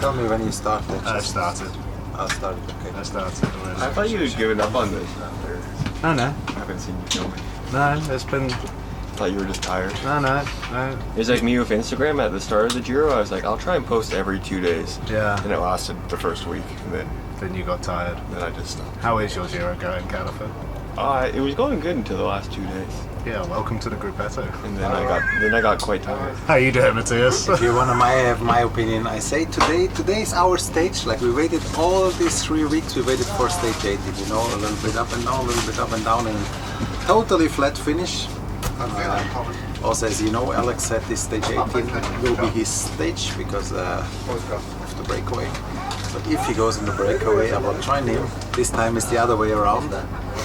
Tell me when you started. I started. Okay. I started already. I thought you had given up on this. No. I haven't seen you filming. No, it's been... Thought you were just tired. No. It's like me with Instagram at the start of the Giro. I was like, I'll try and post every 2 days. Yeah. And it lasted the first week, and Then you got tired. then I just stopped. How is your Giro going, Caliphate? It was going good until the last 2 days, Yeah, welcome to the Gruppetto. and then I got quite tired. How you doing, Matthias? If you want have my opinion, I say today is our stage. Like we waited all these 3 weeks, we waited for stage 18. You know, a little bit up and down, a little bit up and down, and totally flat finish. Also, as you know, Alex said this stage 18 will be his stage because of the breakaway. So if he goes in the breakaway, I will join him. This time is the other way around.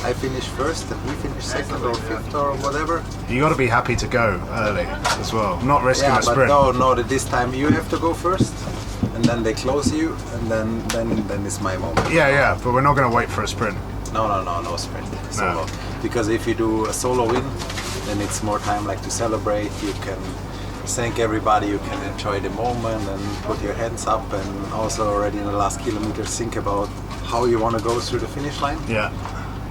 I finish first and he finished second or fifth or whatever. You got to be happy to go early as well, not risking Yeah, a but sprint. no, this time you have to go first, and then they close you, and then it's my moment. Yeah, but we're not going to wait for a sprint. No sprint, solo. Because if you do a solo win, then it's more time like to celebrate. You can thank everybody, you can enjoy the moment and put your hands up, and also already in the last kilometer think about how you want to go through the finish line. Yeah.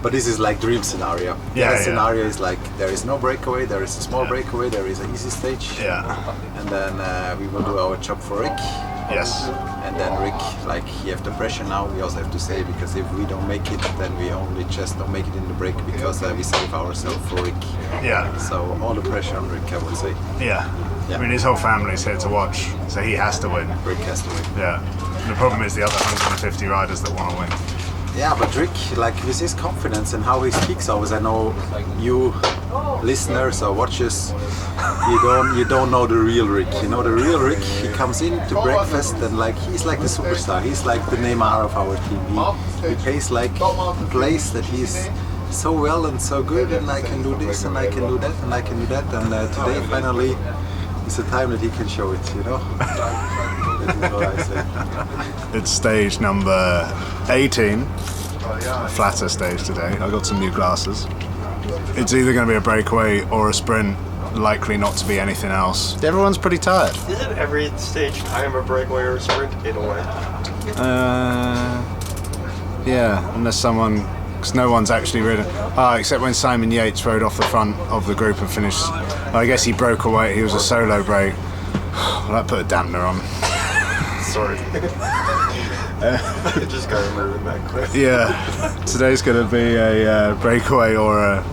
But this is like dream scenario. The other scenario is like there is no breakaway, there is a small breakaway, there is an easy stage. Yeah. And then we will do our job for Rick. Yes. And then Rick, like he have the pressure now, we also have to say, because if we don't make it, then we only just don't make it in the break because we save ourselves for Rick. Yeah. So all the pressure on Rick, I would say. Yeah. Yeah. I mean, his whole family's here to watch, so he has to win. Rick has to win. Yeah. And the problem is the other 150 riders that want to win. Yeah, but Rick, like with his confidence and how he speaks always, I know you listeners or watchers, you don't know the real Rick. You know the real Rick, he comes in to breakfast and like he's like the superstar. He's like the Neymar of our team. He plays like a place that he's so well and so good, and I can do this and I can do that and I can do that, and today finally is the time that he can show it, you know. That is what I say. It's stage number 18, a flatter stage today. I got some new glasses. It's either going to be a breakaway or a sprint, likely not to be anything else. Everyone's pretty tired. Isn't every stage kind of a breakaway or a sprint in a way? Yeah, unless someone, because no one's actually ridden. Except when Simon Yates rode off the front of the group and finished. I guess he broke away. He was a solo break. Well, that put a dampener on. Sorry. I just got removed in that clip. Yeah, today's going to be a breakaway or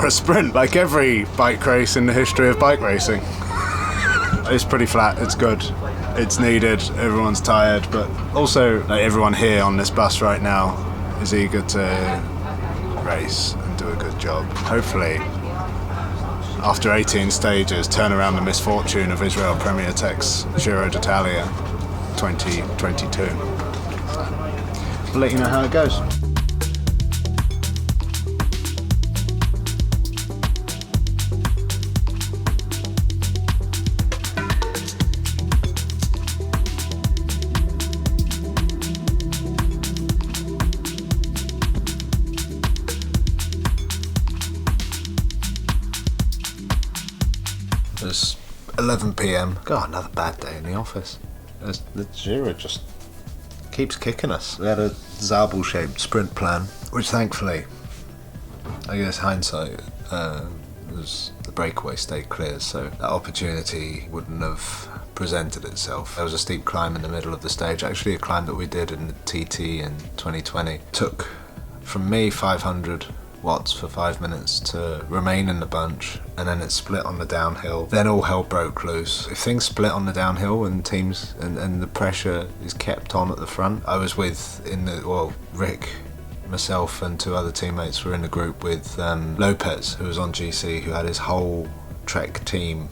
a sprint, like every bike race in the history of bike racing. It's pretty flat. It's good. It's needed. Everyone's tired, but also like, everyone here on this bus right now is eager to race and do a good job. Hopefully, after 18 stages, turn around the misfortune of Israel Premier Tech's Giro d'Italia 2022. I'll let you know how it goes. It's 11 p.m. God, another bad day in the office. The Giro just keeps kicking us. We had a Zabel-shaped sprint plan, which thankfully, I guess hindsight, was the breakaway stayed clear, so that opportunity wouldn't have presented itself. There was a steep climb in the middle of the stage, actually a climb that we did in the TT in 2020. Took from me 500 watts for 5 minutes to remain in the bunch, and then it split on the downhill. Then all hell broke loose. If things split on the downhill and teams and the pressure is kept on at the front, I was Rick, myself and 2 other teammates were in a group with Lopez, who was on GC, who had his whole Trek team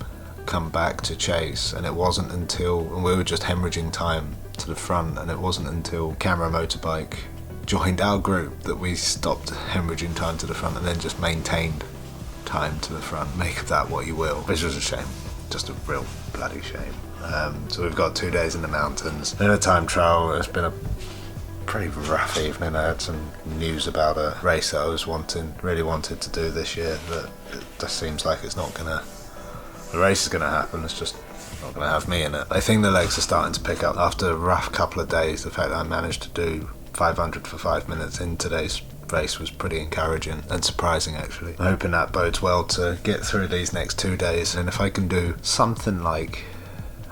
come back to chase, and it wasn't until, and we were just hemorrhaging time to the front, and it wasn't until Camera Motorbike joined our group that we stopped hemorrhaging time to the front and then just maintained time to the front. Make of that what you will. Which was a shame, just a real bloody shame. So we've got 2 days in the mountains. Then a time trial. It's been a pretty rough evening. I had some news about a race that I was really wanted to do this year, but it just seems like it's not gonna The race is going to happen, it's just not going to have me in it. I think the legs are starting to pick up. After a rough couple of days, the fact that I managed to do 500 for 5 minutes in today's race was pretty encouraging and surprising, actually. I'm hoping that bodes well to get through these next 2 days, and if I can do something like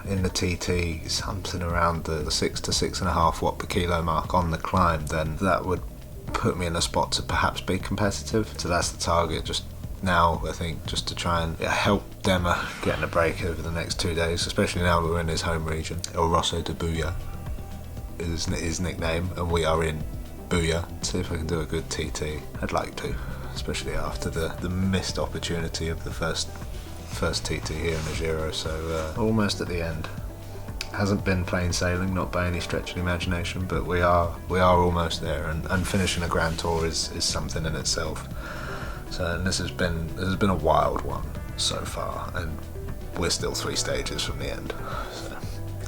in the TT, something around the 6 to 6.5 watt per kilo mark on the climb, then that would put me in a spot to perhaps be competitive. So that's the target just now, I think, just to try and help Demmer getting a break over the next 2 days, especially now that we're in his home region. El Rosso de Buya is his nickname, and we are in Buya. See if I can do a good TT. I'd like to, especially after the missed opportunity of the first TT here in the Giro. So almost at the end. Hasn't been plain sailing, not by any stretch of the imagination, but we are almost there, and finishing a Grand Tour is something in itself. So and this has been a wild one so far, and we're still 3 stages from the end. So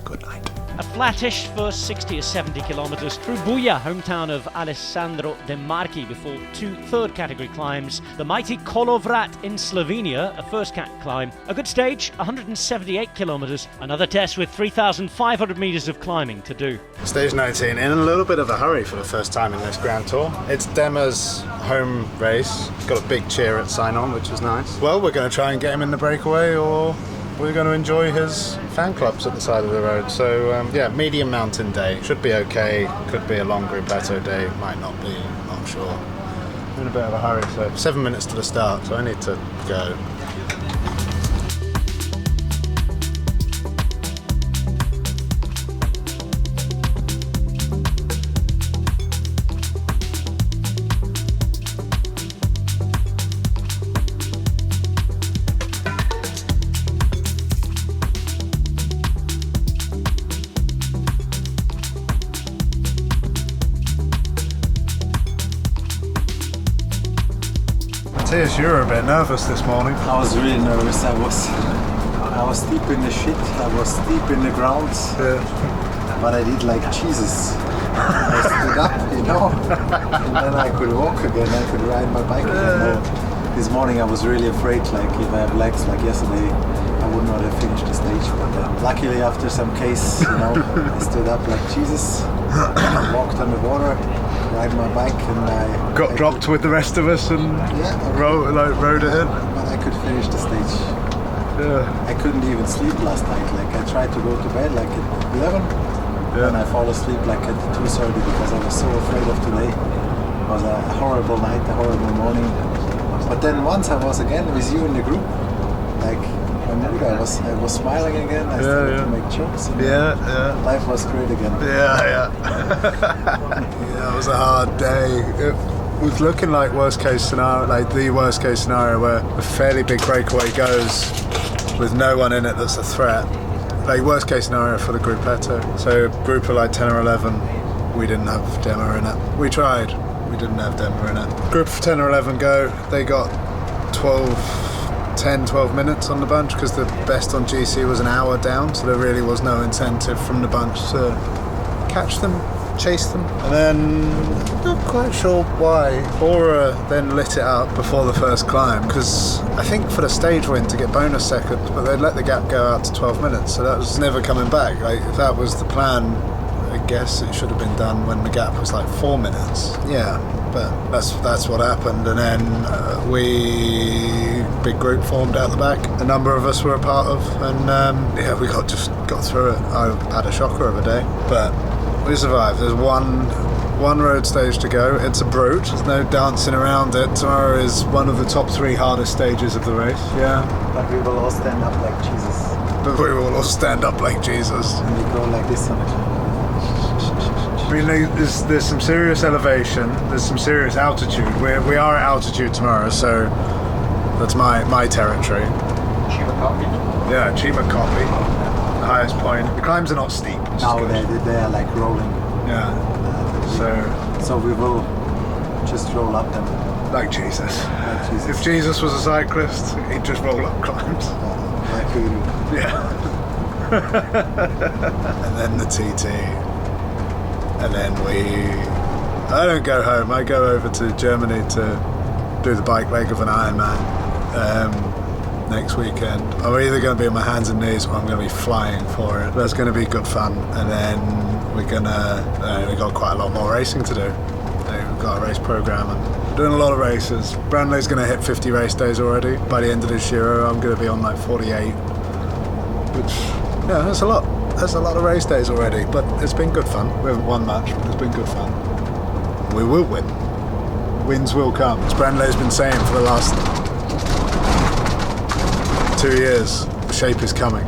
good night. A flattish first 60 or 70 kilometres through Buja, hometown of Alessandro De Marchi, before 2 third category climbs. The mighty Kolovrat in Slovenia, a first cat climb. A good stage, 178 kilometres. Another test with 3,500 metres of climbing to do. Stage 19, in a little bit of a hurry for the first time in this Grand Tour. It's Demmer's home race. Got a big cheer at sign-on, which is nice. Well, we're going to try and get him in the breakaway, or we're going to enjoy his fan clubs at the side of the road. So yeah, medium mountain day. Should be okay. Could be a longer plateau day. Might not be. Not sure. I'm in a bit of a hurry. So 7 minutes to the start. So I need to go. Matthias, you were a bit nervous this morning. I was really nervous. I was deep in the shit. I was deep in the ground. But I did like Jesus. I stood up, and then I could walk again. I could ride my bike again. This morning I was really afraid, like if I have legs like yesterday, I would not have finished the stage. But luckily, after some case, I stood up like Jesus, walked on the water, ride my bike, and I got dropped with the rest of us and rode it in. But I could finish the stage. I couldn't even sleep last night. Like I tried to go to bed like at 11, and I fall asleep like at 2:30 because I was so afraid of today. It was a horrible night, a horrible morning. But then once I was again with you in the group, like I was smiling again. I started to make jokes. And life was great again. Yeah, it was a hard day. It was looking like worst case scenario, like the worst case scenario, where a fairly big breakaway goes with no one in it that's a threat. Like worst case scenario for the gruppetto. So a group of like 10 or 11, we didn't have Demmer in it. We tried, we didn't have Demmer in it. Group of 10 or 11 go, they got 12 minutes on the bunch because the best on GC was an hour down, so there really was no incentive from the bunch to catch them, chase them. And then, not quite sure why, Aura then lit it up before the first climb, because I think for the stage win to get bonus seconds, but they'd let the gap go out to 12 minutes, so that was never coming back. Like, if that was the plan, I guess it should have been done when the gap was like 4 minutes. Yeah, but that's what happened. And then big group formed out the back. A number of us were a part of, and we got through it. I had a shocker of a day, but we survived. There's one road stage to go. It's a brute. There's no dancing around it. Tomorrow is one of the top 3 hardest stages of the race. Yeah. But we will all stand up like Jesus. But we will all stand up like Jesus. And we go like this on the climb. I mean, there's some serious elevation, there's some serious altitude. We are at altitude tomorrow, so that's my territory. Chiba copy? Yeah, Chiba copy. The highest point. The climbs are not steep. No, they are like rolling. Yeah. So we will just roll up them. Like Jesus. Like Jesus. If Jesus was a cyclist, he'd just roll up climbs. Like we do. Yeah. And then the TT. And then I don't go home, I go over to Germany to do the bike leg of an Ironman. next weekend. I'm either going to be on my hands and knees or I'm going to be flying for it. That's going to be good fun. And then we've got quite a lot more racing to do. We've got a race programme and doing a lot of races. Branley's going to hit 50 race days already. By the end of this Giro, I'm going to be on like 48, which, yeah, that's a lot. That's a lot of race days already, but it's been good fun. We haven't won much, but it's been good fun. We will win. Wins will come. As Branley's been saying for the last 2 years, the shape is coming.